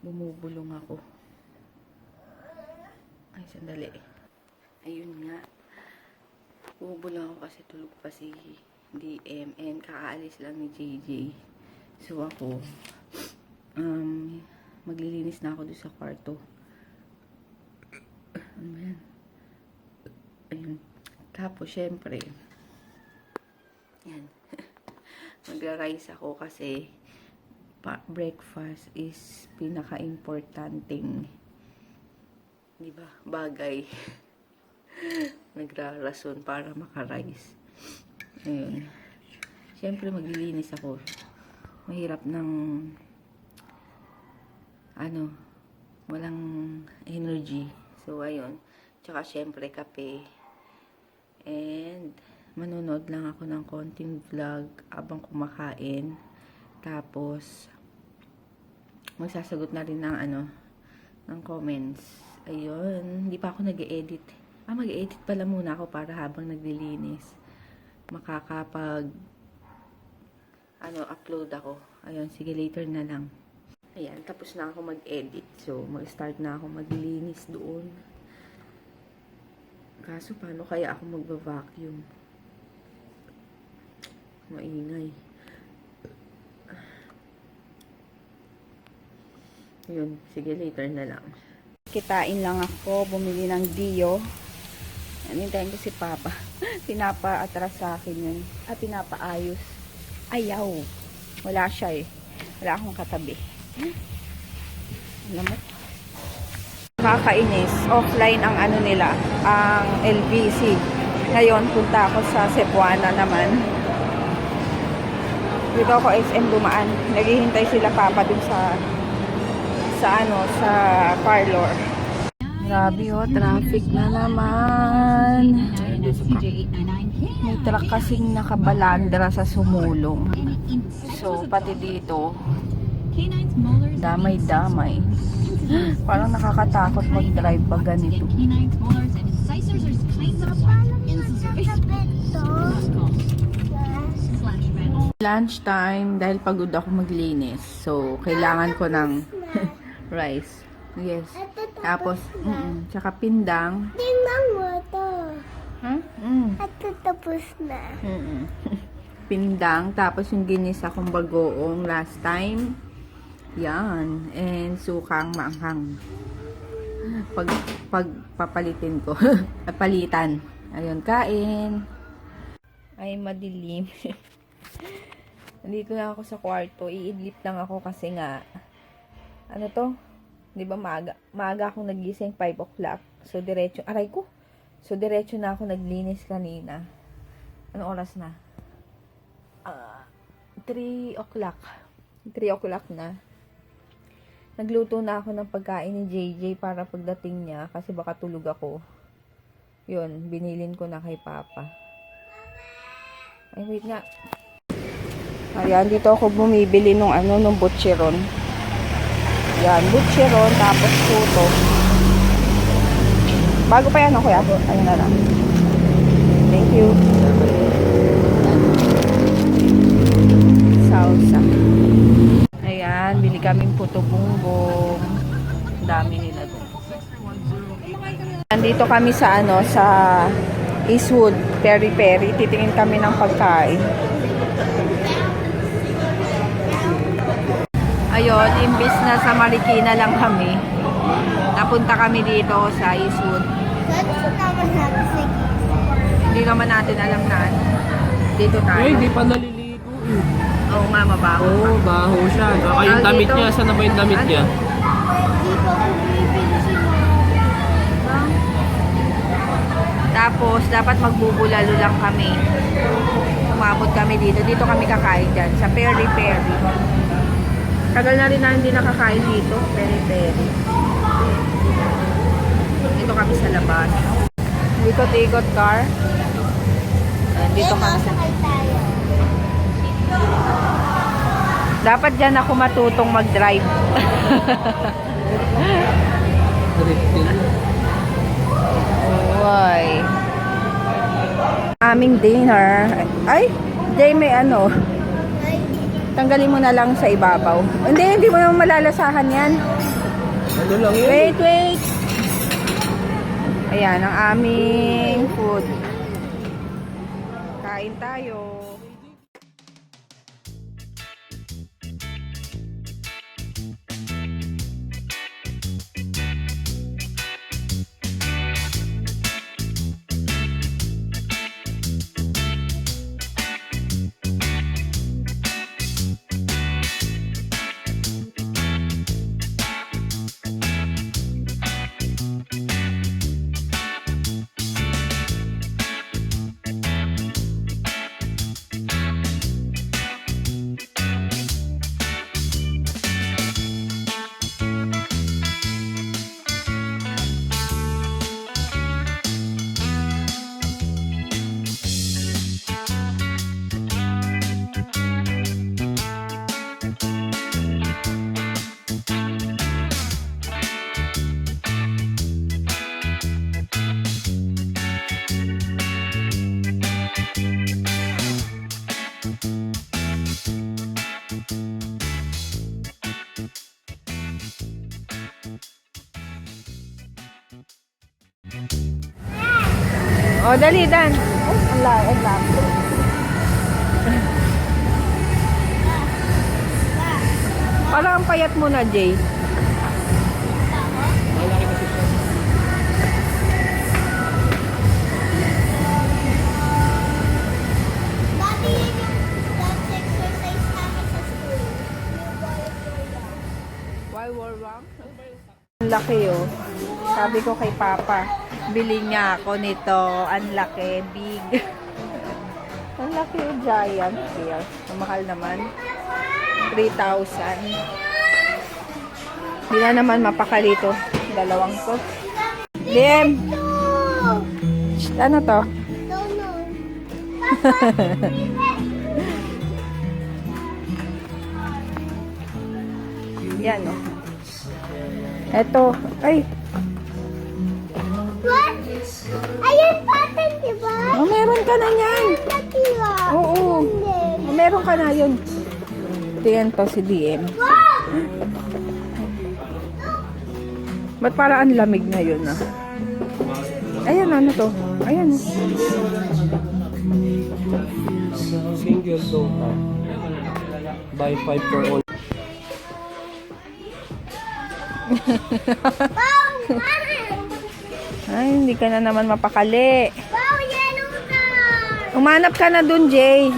Bumubulong ako. Ay, sandali. Ayun nga. Bumubulong ako kasi tulog pa si DM and kakaalis lang ni JJ. So ako, maglilinis na ako doon sa kwarto. Ano ba yan? Ayun. Tapos, syempre, yan. Magra-rice ako kasi breakfast is pinaka-importanting, diba, bagay. Nagrarason para maka-rice. Ayun. Syempre, maglilinis ako. Mahirap ng walang energy. So, ayun. Tsaka, syempre, kape. And, manonood lang ako ng konting vlog habang kumakain. Tapos, magsasagot na rin ng comments. Ayun. Hindi pa ako nag-edit. Mag-edit pala muna ako para habang naglilinis. Makakapag upload ako. Ayun, sige, later na lang. Ayan, tapos na ako mag-edit. So, mag-start na ako maglinis doon. Kaso, paano kaya ako magva-vacuum? Maingay. Yun, sige, later na lang. Kitain lang ako, bumili ng Dio. Anintayin ko si Papa. Pinapa-atras sa akin yun. Pinapaayos. Ayaw. Wala siya eh. Wala akong katabi. Alam mo? Kakainis. Offline ang nila, ang LBC. Ngayon, punta ako sa Cebuana naman. Dito ako SM dumaan. Naghihintay sila Papa dun sa parlor. Grabe traffic na naman. May truck kasing nakabalandra sa sumulong. So, pati dito, damay-damay. Parang nakakatakot mag-drive pag ganito. Lunch time dahil pagod ako maglinis. So, kailangan ko ng rice. Yes. Tapos, tsaka pindang. Tingnan mo to. At tapos na. Pindang. Tapos yung ginisa kong bagoong last time. Yan. And sukang maanghang. Papalitin ko. Palitan. Ayun, kain. Ay, madilim. Nandito na ako sa kwarto. Iidlip lang ako kasi nga di ba maaga akong nagising 5 o'clock. So, diretso, aray ko. So, diretso na ako naglinis kanina. Anong oras na? 3 o'clock. 3 o'clock na. Nagluto na ako ng pagkain ni JJ para pagdating niya kasi baka tulog ako. Yun, binilin ko na kay Papa. Ay, wait nga. Ayan, dito ako bumibili nung butcheron. Yan, butcheron, tapos puto. Bago pa yan, kuya? Ayun na lang. Thank you. Salsa. Ayan, bili kaming puto bumbong. Dami nila doon. Nandito kami sa sa Eastwood, Peri-Peri. Titingin kami ng pagkain. Ayun, imbis na sa Marikina lang kami, napunta kami dito sa Eastwood. Hindi naman natin alam na dito tayo. Ay, hindi pa naliligo eh. Oo nga, mabaho. Oo, baho siya. Saka yung damit niya, saan na ba yung damit niya? Tapos, dapat magbubulalo lang kami. Umabot kami dito. Dito kami kakain dyan, sa Peri-Peri. Tagal na rin na hindi nakakain dito. Peri-Peri. Dito kami sa labas. Ikot-ikot car. Dito kami sa... Dapat dyan ako matutong mag-drive. Why? Aming dinner. Ay, Jay, may tanggalin mo na lang sa ibabaw. Hindi mo naman malalasahan yan. Ano lang yun? Wait, wait! Ayan, ang aming food. Kain tayo. O, dali, Dan. Ang lang. Parang ang payat mo na, Jay. Malaki kasi siya. Dati yun yung dance exercise namin sa school. Yung volleyball. Why war wrong? Ang laki, oh. Sabi ko kay Papa, bili niya ako nito. Ang laki, big. Ang laki, oh, giant here. Ang mahal naman. 3,000. Hindi na naman mapakalito. Dalawang to. Lim! Ano to? Don't know. Yan, oh. Eto. Ay, What? Ayun pattern, di ba? oh, meron ka na yan. Nakira. Oo. Hindi. Oh, meron ka na yun. Tingnan to si DM. Wow! Ba't parang ang lamig na yun, ah? Ayan, ano to? Ayan, oh. Single sofa. Buy 5 for all. Wow! Wow! Ay, hindi ka na naman mapakali. Wow! Yellow na! Umanap ka na dun, Jay.